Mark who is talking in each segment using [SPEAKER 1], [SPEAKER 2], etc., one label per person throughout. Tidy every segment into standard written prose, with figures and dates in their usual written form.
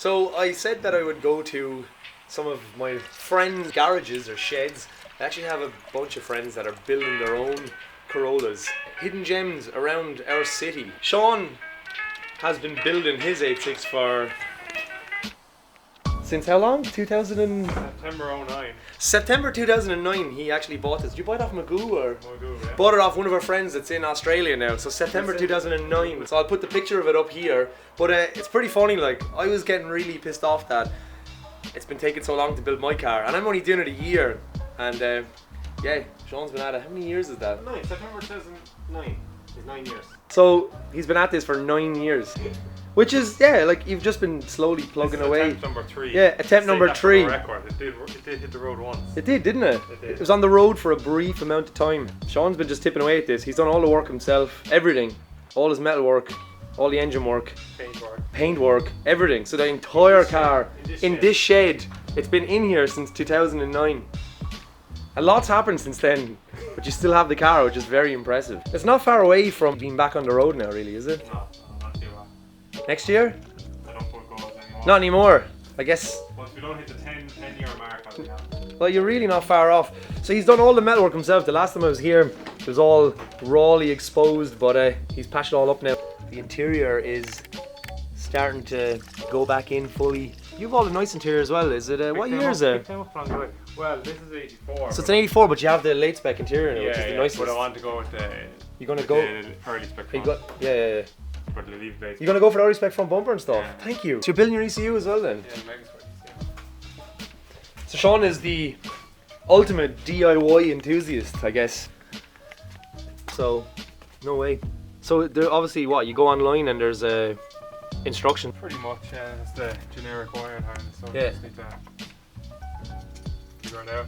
[SPEAKER 1] So I said that I would go to some of my friends' garages or sheds. I actually have a bunch of friends that are building their own Corollas. Hidden gems around our city. Sean has been building his 86 for... Since how long?
[SPEAKER 2] September 09.
[SPEAKER 1] September 2009 he actually bought this. Did you buy it off Magoo or?
[SPEAKER 2] Magoo, yeah.
[SPEAKER 1] Bought it off one of our friends that's in Australia now. So September 2009. So I'll put the picture of it up here. But it's pretty funny, like, I was getting really pissed off that it's been taking so long to build my car. And I'm only doing it a year. And yeah, Sean's been at it. How many years is that?
[SPEAKER 2] 9, September 2009 is 9 years.
[SPEAKER 1] So he's been at this for 9 years. Which is, yeah, like you've just been slowly plugging away.
[SPEAKER 2] Attempt number 3.
[SPEAKER 1] Yeah, attempt number 3.
[SPEAKER 2] Record. It did hit the road once.
[SPEAKER 1] It did, didn't it?
[SPEAKER 2] It did.
[SPEAKER 1] It was on the road for a brief amount of time. Sean's been just tipping away at this. He's done all the work himself, everything. All his metal work, all the engine work, paint work, everything. So the entire car in this shed, it's been in here since 2009. A lot's happened since then, but you still have the car, which is very impressive. It's not far away from being back on the road now, really, is it?
[SPEAKER 2] No, not too bad.
[SPEAKER 1] Next year?
[SPEAKER 2] I don't put goals anymore.
[SPEAKER 1] Not anymore, I guess.
[SPEAKER 2] Once we don't hit the 10-year mark, I'll be happy.
[SPEAKER 1] Well, you're really not far off. So he's done all the metalwork himself. The last time I was here, it was all rawly exposed, but he's patched it all up now. The interior is starting to go back in fully. You have all the nice interior as well, is it? What year is it?
[SPEAKER 2] Well, this is 84.
[SPEAKER 1] So it's an 84, but you have the late spec interior now, which is the nicest.
[SPEAKER 2] But I want to go with the...
[SPEAKER 1] You're going to go...
[SPEAKER 2] The early spec front.
[SPEAKER 1] Yeah.
[SPEAKER 2] But the leave base.
[SPEAKER 1] You're going to go for the early spec front bumper and stuff?
[SPEAKER 2] Yeah.
[SPEAKER 1] Thank you. So you're building your ECU as well then?
[SPEAKER 2] Yeah, mega sweaty, yeah.
[SPEAKER 1] So Sean is the ultimate DIY enthusiast, I guess. So, no way. So there obviously, what, you go online and there's a instruction?
[SPEAKER 2] Pretty much, yeah. It's the generic wiring harness, so
[SPEAKER 1] Yeah.
[SPEAKER 2] you just need to figure it out.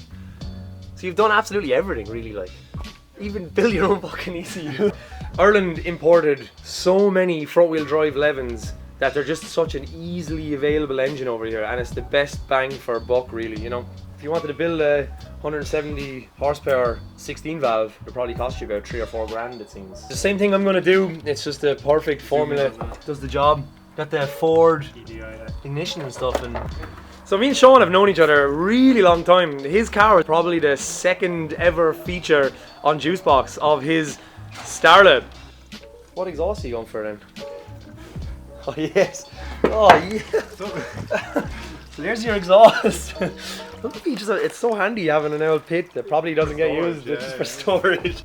[SPEAKER 1] So you've done absolutely everything, really, like. Even build your own fucking ECU. Ireland imported so many front-wheel drive 11s that they're just such an easily available engine over here, and it's the best bang for a buck, really, you know. If you wanted to build a 170 horsepower 16 valve, it'd probably cost you about 3 or 4 grand, it seems. The same thing I'm gonna do, it's just the perfect formula, does the job. Got the Ford ignition and stuff. And so me and Sean have known each other a really long time. His car is probably the second ever feature on Juicebox of his Starlet. What exhaust are you going for then? Oh yes. Oh yeah. So there's your exhaust. It's so handy having an old pit that probably doesn't get used just for storage.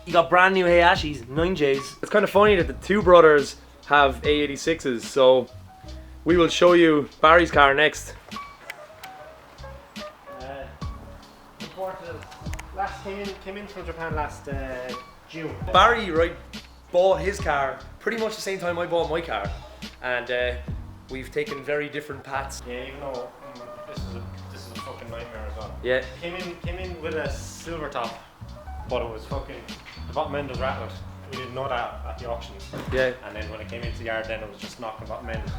[SPEAKER 1] You got brand new Hayashis, 9Js. It's kind of funny that the two brothers have AE86s, so we will show you Barry's car next.
[SPEAKER 3] Came in from Japan last June.
[SPEAKER 1] Barry bought his car pretty much the same time I bought my car, and we've taken very different paths.
[SPEAKER 3] Yeah, even though this is a fucking nightmare as well.
[SPEAKER 1] Yeah.
[SPEAKER 3] Came in with a silver top, but it was fucking, the bottom end was rattled. We didn't know that at the auctions.
[SPEAKER 1] Yeah.
[SPEAKER 3] And then when it came into the yard, then it was just knocking bottom end.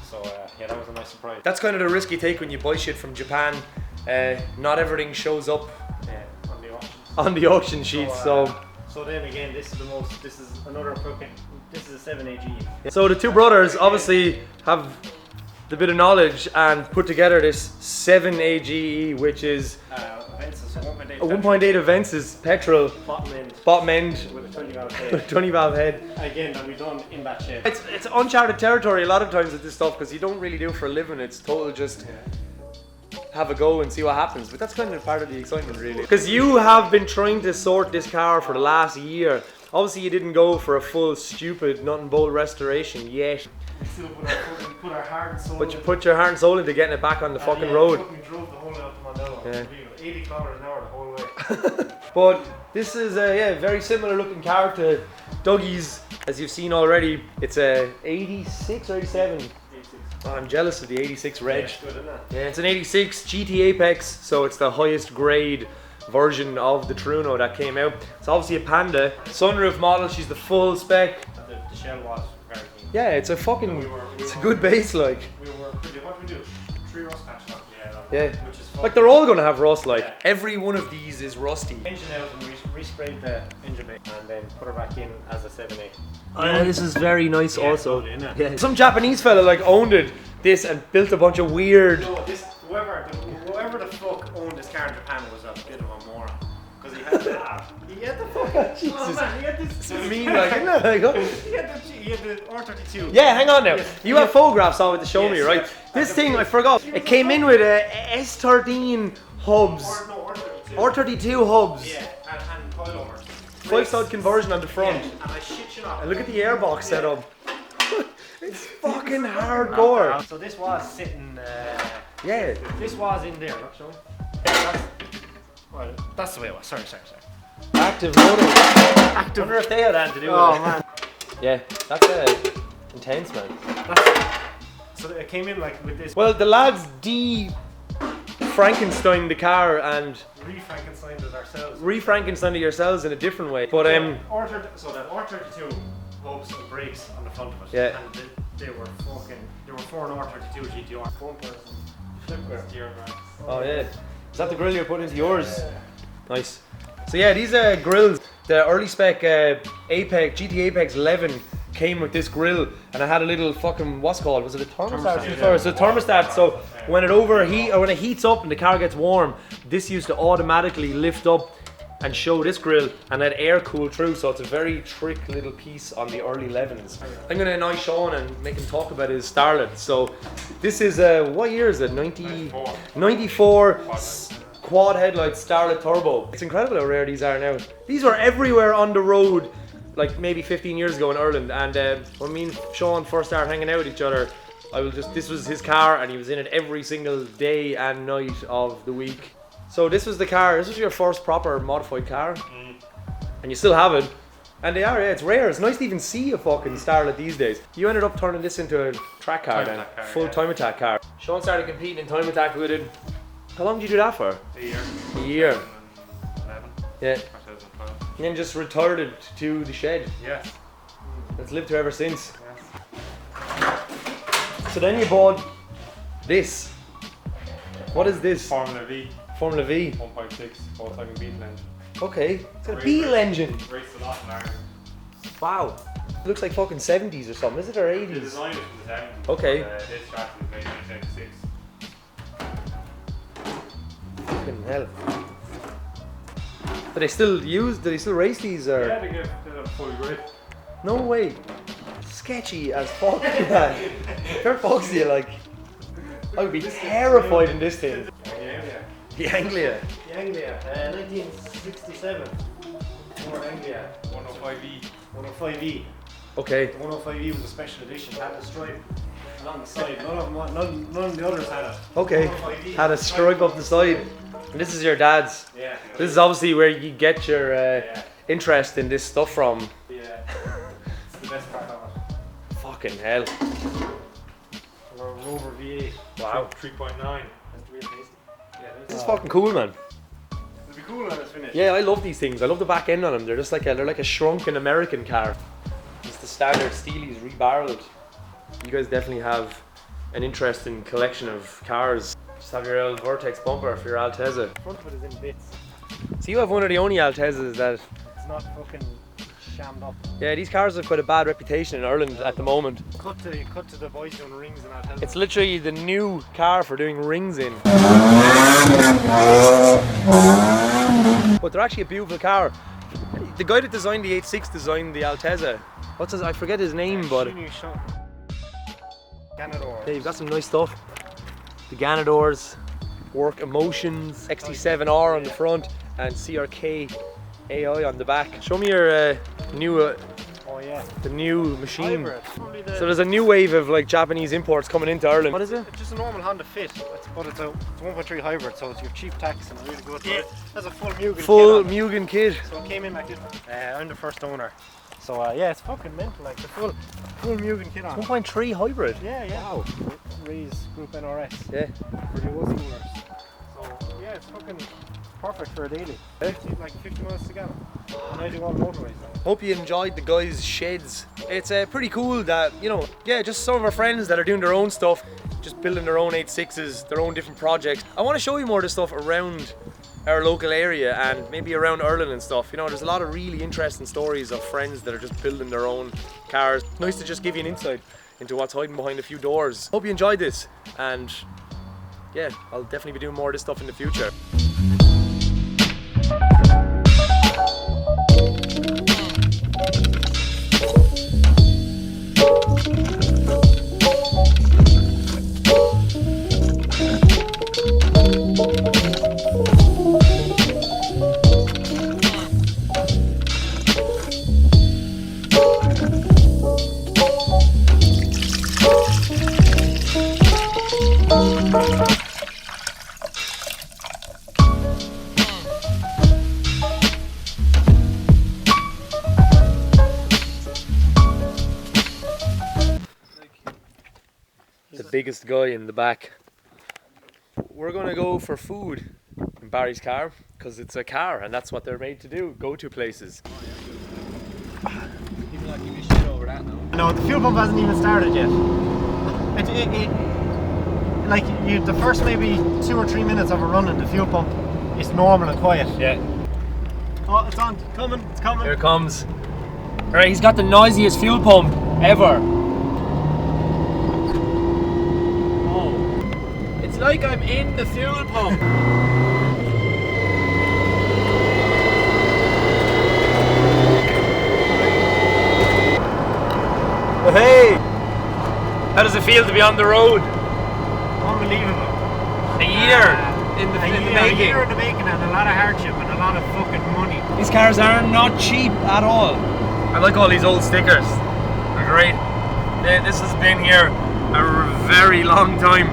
[SPEAKER 3] So yeah, that was a nice surprise.
[SPEAKER 1] That's kind of the risk you take when you buy shit from Japan. Not everything shows up
[SPEAKER 3] On the auctions.
[SPEAKER 1] on the auction sheet, so.
[SPEAKER 3] So then again, this is another fucking, this is a 7AG.
[SPEAKER 1] So the two brothers obviously have the bit of knowledge and put together this 7AGE, which is
[SPEAKER 3] Avensis,
[SPEAKER 1] a 1.8 Avensis petrol
[SPEAKER 3] bottom end
[SPEAKER 1] with
[SPEAKER 3] with a 20 valve
[SPEAKER 1] a
[SPEAKER 3] head.
[SPEAKER 1] 20 valve head.
[SPEAKER 3] Again, that we've done in that shed.
[SPEAKER 1] It's uncharted territory a lot of times with this stuff because you don't really do it for a living. It's total just have a go and see what happens. But that's kind of part of the excitement, really. Because you have been trying to sort this car for the last year. Obviously, you didn't go for a full stupid nut and bolt restoration yet.
[SPEAKER 3] We still put our heart and soul.
[SPEAKER 1] But you put your heart and soul into getting it back on the fucking road.
[SPEAKER 3] We drove the whole way up to Mondello.
[SPEAKER 1] Yeah.
[SPEAKER 3] 80 kilometers an hour the whole way.
[SPEAKER 1] But this is a very similar looking car to Dougie's, as you've seen already. It's a 86 or 87.
[SPEAKER 3] 86.
[SPEAKER 1] Oh, I'm jealous of the 86 reg.
[SPEAKER 3] Yeah, it's good, isn't it?
[SPEAKER 1] Yeah, it's an 86 GT Apex, so it's the highest grade version of the Truno that came out. It's obviously a Panda. Sunroof model, she's the full spec.
[SPEAKER 3] The shell was very clean.
[SPEAKER 1] Yeah, it's a fucking, it's a good base, like.
[SPEAKER 3] We were pretty, what did we do? 3 rust patches on.
[SPEAKER 1] Yeah.
[SPEAKER 3] Which is fun.
[SPEAKER 1] Like they're all gonna have rust, like.
[SPEAKER 3] Yeah.
[SPEAKER 1] Every one of these is rusty.
[SPEAKER 3] Engine out and resprayed the engine bay and then put her back in as a 7A.
[SPEAKER 1] Oh, yeah, this is very nice
[SPEAKER 3] Yeah,
[SPEAKER 1] also.
[SPEAKER 3] lovely, isn't it?
[SPEAKER 1] Yeah. Some Japanese fella like owned it this and built a bunch of weird.
[SPEAKER 3] No, whoever the fuck owned this car in Japan was a bit of a moron. Because he had the fucking.
[SPEAKER 1] Jesus.
[SPEAKER 3] Oh man, he had this.
[SPEAKER 1] It's mean, like, isn't it? Like,
[SPEAKER 3] He had the R32.
[SPEAKER 1] yeah, hang on now. You have photographs of it to show me, right? This thing, I forgot. It came in with a S13 hubs,
[SPEAKER 3] R32.
[SPEAKER 1] R32 hubs,
[SPEAKER 3] Yeah, and coilover.
[SPEAKER 1] 5-stud conversion on the front.
[SPEAKER 3] Yeah, and I shit you not.
[SPEAKER 1] And look at the airbox setup. It's fucking hardcore.
[SPEAKER 3] So this was sitting.
[SPEAKER 1] Yeah.
[SPEAKER 3] This was in there. Look, show. Well, that's the way it was. Sorry.
[SPEAKER 1] Active motor. I wonder if they had anything to do with it.
[SPEAKER 3] Oh man.
[SPEAKER 1] Yeah, that's intense, man.
[SPEAKER 3] So it came in like with this.
[SPEAKER 1] Well, the lads Frankenstein the car and
[SPEAKER 3] Re-Frankensteined it ourselves.
[SPEAKER 1] re-Frankenstein it yourselves in a different way. But
[SPEAKER 3] So that R32 hubs and brakes on the front of it.
[SPEAKER 1] Yeah.
[SPEAKER 3] And they were for an R32 GTR. One person. Flip steering rack.
[SPEAKER 1] oh yeah, is that the grill you're putting into yours? Nice. So yeah, these grills, the early spec Apex GT Apex 11 came with this grill, and I had a little fucking what's it called? Was it a thermostat? It's a thermostat. So when it heats up and the car gets warm, this used to automatically lift up and show this grill and let air cool through. So it's a very trick little piece on the early 11s. I'm gonna annoy Sean and make him talk about his Starlet. So this is what year is it? 94 quad headlight Starlet turbo. It's incredible how rare these are now. These were everywhere on the road like maybe 15 years ago in Ireland, and when me and Sean first started hanging out with each other, this was his car and he was in it every single day and night of the week. So this was the car, this was your first proper modified car, and you still have it. And they are, yeah, it's rare. It's nice to even see a fucking Starlet these days. You ended up turning this into a track car then, full time attack car. Sean started competing in time attack with it. How long did you do that for?
[SPEAKER 2] A year.
[SPEAKER 1] A year.
[SPEAKER 2] 11.
[SPEAKER 1] Yeah.
[SPEAKER 2] 2012.
[SPEAKER 1] And then just returned it to the shed.
[SPEAKER 2] Yes.
[SPEAKER 1] It's lived here ever since.
[SPEAKER 2] Yes.
[SPEAKER 1] So then you bought this. What is this?
[SPEAKER 2] Formula V.
[SPEAKER 1] Formula V.
[SPEAKER 2] 1.6 Volkswagen Beetle engine.
[SPEAKER 1] Okay. It's got a Beetle engine.
[SPEAKER 2] Raced a lot in Ireland.
[SPEAKER 1] Wow. It looks like fucking 70s or something, is it, or
[SPEAKER 2] The
[SPEAKER 1] 80s?
[SPEAKER 2] design is from the 70s.
[SPEAKER 1] Okay.
[SPEAKER 2] This chassis was made in 1986.
[SPEAKER 1] Fucking hell. Do they still race these, or?
[SPEAKER 2] Yeah, they have a full grid.
[SPEAKER 1] No way. Sketchy as fuck, man. Fair fucks to you, like. I would be terrified in this thing.
[SPEAKER 2] Yeah.
[SPEAKER 1] The Anglia.
[SPEAKER 3] The Anglia, 1967. Ford Anglia.
[SPEAKER 2] 105E.
[SPEAKER 3] 105E.
[SPEAKER 1] Okay.
[SPEAKER 3] The 105E was a special edition. Had a stripe along the side. None of the others had it.
[SPEAKER 1] Okay.
[SPEAKER 3] 105E.
[SPEAKER 1] Had a stripe up the side. And this is your dad's.
[SPEAKER 3] Yeah.
[SPEAKER 1] This is obviously where you get your interest in this stuff from.
[SPEAKER 3] Yeah. It's the best part of it.
[SPEAKER 1] Fucking hell.
[SPEAKER 3] Or Rover V8.
[SPEAKER 1] Wow.
[SPEAKER 2] 3.9.
[SPEAKER 3] That's real tasty. Yeah,
[SPEAKER 1] This is fucking cool, man.
[SPEAKER 3] It'll be cool when it's finished.
[SPEAKER 1] Yeah, I love these things. I love the back end on them. They're just like they're like a shrunken American car. It's the standard Steely's rebarreled. You guys definitely have an interesting collection of cars. Just have your old Vortex bumper for your Altezza.
[SPEAKER 3] The front of it is in bits.
[SPEAKER 1] So you have one of the only Altezzas that.
[SPEAKER 3] It's not fucking shammed up.
[SPEAKER 1] Yeah, these cars have quite a bad reputation in Ireland at the moment.
[SPEAKER 3] Cut to the boys doing rings and that.
[SPEAKER 1] It's literally the new car for doing rings in. But they're actually a beautiful car. The guy that designed the 86 designed the Altezza. I forget his name, but
[SPEAKER 3] Ganador.
[SPEAKER 1] yeah, you've got some nice stuff. The Ganadors, Work Emotions, XT7R on the front, and CRK AI on the back. Show me your new,
[SPEAKER 3] Oh yeah.
[SPEAKER 1] the new machine.
[SPEAKER 3] Hybrid. Probably the,
[SPEAKER 1] So there's a new wave of like Japanese imports coming into Ireland. What is it?
[SPEAKER 3] it's just a normal Honda Fit, but it's a 1.3 hybrid, so it's your cheap tax and really good. Yeah. That's a full Mugen.
[SPEAKER 1] Full
[SPEAKER 3] kit on it.
[SPEAKER 1] Mugen kit.
[SPEAKER 3] So it came in like this. I'm the first owner. So yeah, it's fucking mental, like the full Mugen kit on.
[SPEAKER 1] 1.3 hybrid.
[SPEAKER 3] Yeah. Wow. Raise Group NRS
[SPEAKER 1] Yeah.
[SPEAKER 3] for the old schoolers. So yeah, it's fucking perfect for a daily. 50 miles to go. And I do all the motorways.
[SPEAKER 1] Hope you enjoyed the guys' sheds. It's pretty cool that, just some of our friends that are doing their own stuff, just building their own 86s, their own different projects. I want to show you more of the stuff around our local area and maybe around Ireland and stuff. There's a lot of really interesting stories of friends that are just building their own cars. Nice to just give you an insight into what's hiding behind a few doors. Hope you enjoyed this, and yeah, I'll definitely be doing more of this stuff in the future. The biggest guy in the back. We're gonna go for food in Barry's car because it's a car and that's what they're made to do, go to places.
[SPEAKER 2] People not give you shit over that now.
[SPEAKER 3] No, the fuel pump hasn't even started yet. Like the first maybe 2 or 3 minutes of a run in the fuel pump is normal and quiet.
[SPEAKER 1] Yeah.
[SPEAKER 3] Oh, it's on, it's coming.
[SPEAKER 1] Here it comes. Alright, he's got the noisiest fuel pump ever. Oh. It's like I'm in the fuel pump. Hey! How does it feel to be on the road?
[SPEAKER 3] Unbelievable.
[SPEAKER 1] A year in the
[SPEAKER 3] A
[SPEAKER 1] making.
[SPEAKER 3] year in the making and a lot of hardship and a lot of fucking money.
[SPEAKER 1] These cars are not cheap at all. I like all these old stickers. They're great. This has been here a very long time.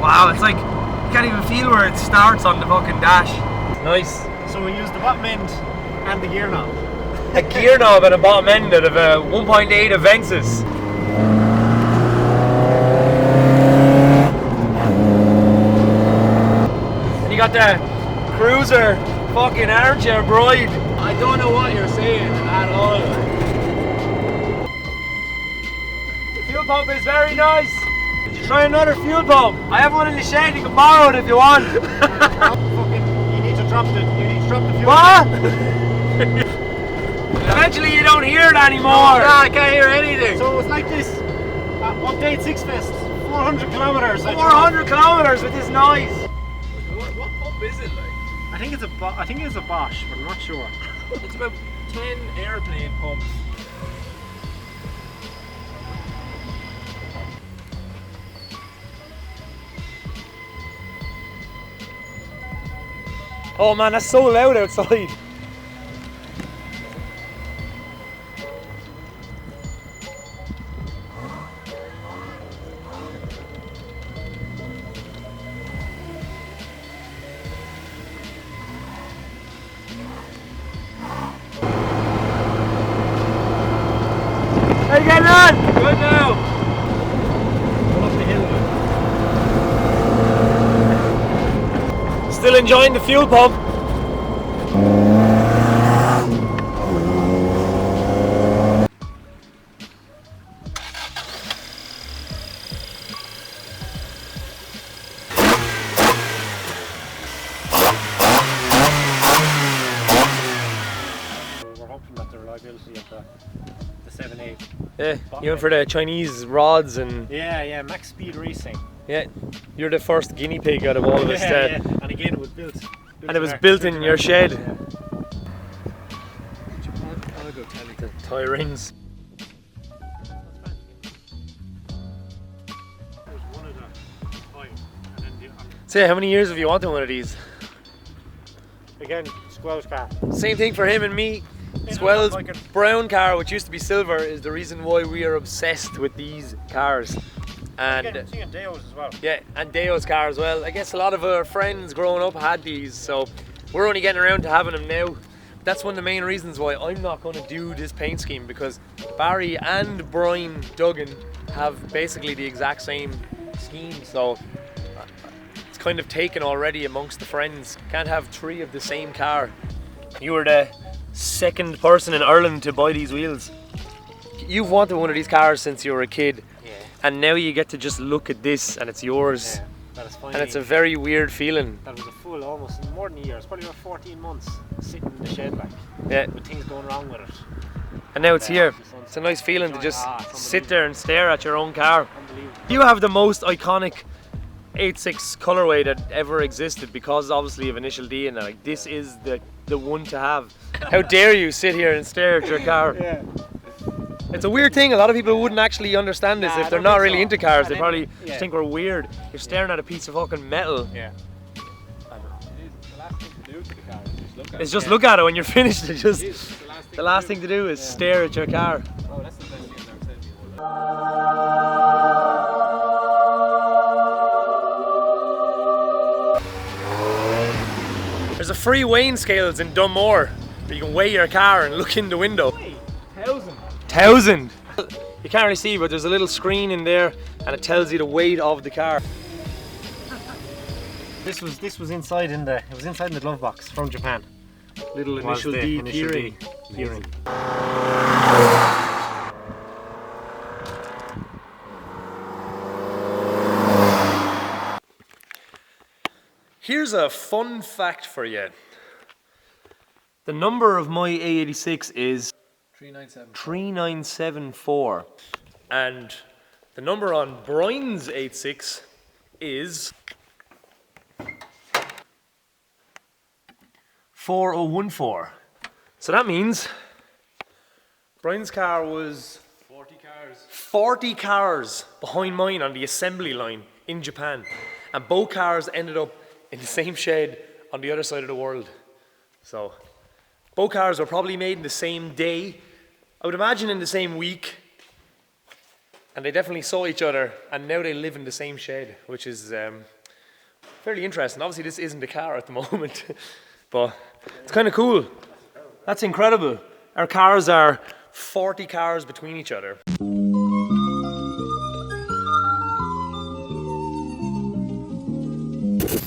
[SPEAKER 1] Wow, it's like you can't even feel where it starts on the fucking dash. Nice.
[SPEAKER 3] So we use the bottom end and the gear knob.
[SPEAKER 1] A gear knob and a bottom end out of a 1.8 Avensis. And you got the cruiser fucking armchair bride. I don't know what you're saying at all. The fuel pump is very nice. Did you try another fuel pump? I have one in the shed, you can borrow it if you want.
[SPEAKER 3] You need to drop the fuel
[SPEAKER 1] What?
[SPEAKER 3] pump.
[SPEAKER 1] Eventually you don't hear it anymore. No, I can't hear anything.
[SPEAKER 3] So it was like this. Update 6 Fest, 400 kilometers.
[SPEAKER 1] 400 kilometers with this noise. What pump is it like?
[SPEAKER 3] I think it's a Bosch, but I'm not sure.
[SPEAKER 1] It's about 10 airplane pumps. Oh man, that's so loud outside. How you getting on? Good now.
[SPEAKER 3] Up the hill.
[SPEAKER 1] Still enjoying the fuel pump.
[SPEAKER 3] We're hoping that the reliability of the 7.8.
[SPEAKER 1] Yeah, you went for the Chinese rods and
[SPEAKER 3] Yeah, max speed racing.
[SPEAKER 1] yeah, you're the first guinea pig out of all of us.
[SPEAKER 3] Yeah. And again, it was built.
[SPEAKER 1] And it was built in your shed.
[SPEAKER 3] Yeah.
[SPEAKER 1] The toy rings.
[SPEAKER 3] There's one of the 5, and then
[SPEAKER 1] So yeah, how many years have you wanted one of these?
[SPEAKER 3] again, Squell's car.
[SPEAKER 1] Same thing for him and me. Swell's brown car, which used to be silver, is the reason why we are obsessed with these cars. And
[SPEAKER 3] Seeing Deo's as well.
[SPEAKER 1] yeah, and Deo's car as well. I guess a lot of our friends growing up had these, so we're only getting around to having them now. That's one of the main reasons why I'm not going to do this paint scheme, because Barry and Brian Duggan have basically the exact same scheme, so it's kind of taken already amongst the friends. Can't have 3 of the same car. You were the second person in Ireland to buy these wheels. You've wanted one of these cars since you were a kid.
[SPEAKER 3] Yeah.
[SPEAKER 1] And now you get to just look at this and it's yours.
[SPEAKER 3] Yeah, that is fine.
[SPEAKER 1] And it's a very weird feeling.
[SPEAKER 3] That was a full, almost more than a year. It's probably about 14 months sitting in the shed, like,
[SPEAKER 1] Yeah.
[SPEAKER 3] with things going wrong with it.
[SPEAKER 1] and now it's here. It's a nice feeling to just sit there and stare at your own car. You have the most iconic 86 colorway that ever existed because obviously of Initial D, and like this is the one to have. How dare you sit here and stare at your car?
[SPEAKER 3] Yeah.
[SPEAKER 1] It's a weird thing. A lot of people wouldn't actually understand this if they're not really into cars. They probably
[SPEAKER 3] yeah.
[SPEAKER 1] just think we're weird. You're staring at a piece of fucking metal.
[SPEAKER 3] Yeah.
[SPEAKER 2] The last thing to do to the car is just look at
[SPEAKER 1] It's
[SPEAKER 2] it.
[SPEAKER 1] just look at it when you're finished. It's just
[SPEAKER 2] It's
[SPEAKER 1] the last thing to do is stare at your car.
[SPEAKER 2] Oh, that's the best thing I've ever said to you.
[SPEAKER 1] There's a free weighing scales in Dunmore where you can weigh your car and look in the window. 1,000. You can't really see, but there's a little screen in there and it tells you the weight of the car.
[SPEAKER 3] This was inside in the glove box from Japan.
[SPEAKER 1] Little
[SPEAKER 3] Was
[SPEAKER 1] initial
[SPEAKER 3] the
[SPEAKER 1] D
[SPEAKER 3] initial
[SPEAKER 1] keyring.
[SPEAKER 3] D keyring.
[SPEAKER 1] Here's a fun fact for you. The number of my AE86 is 3974. And the number on Brian's 86 is 4014. So that means Brian's car was 40 cars behind mine on the assembly line in Japan. And both cars ended up in the same shed on the other side of the world. So both cars were probably made in the same day, I would imagine in the same week, and they definitely saw each other, and now they live in the same shed, which is fairly interesting. Obviously this isn't the car at the moment, but it's kind of cool. That's incredible. Our cars are 40 cars between each other.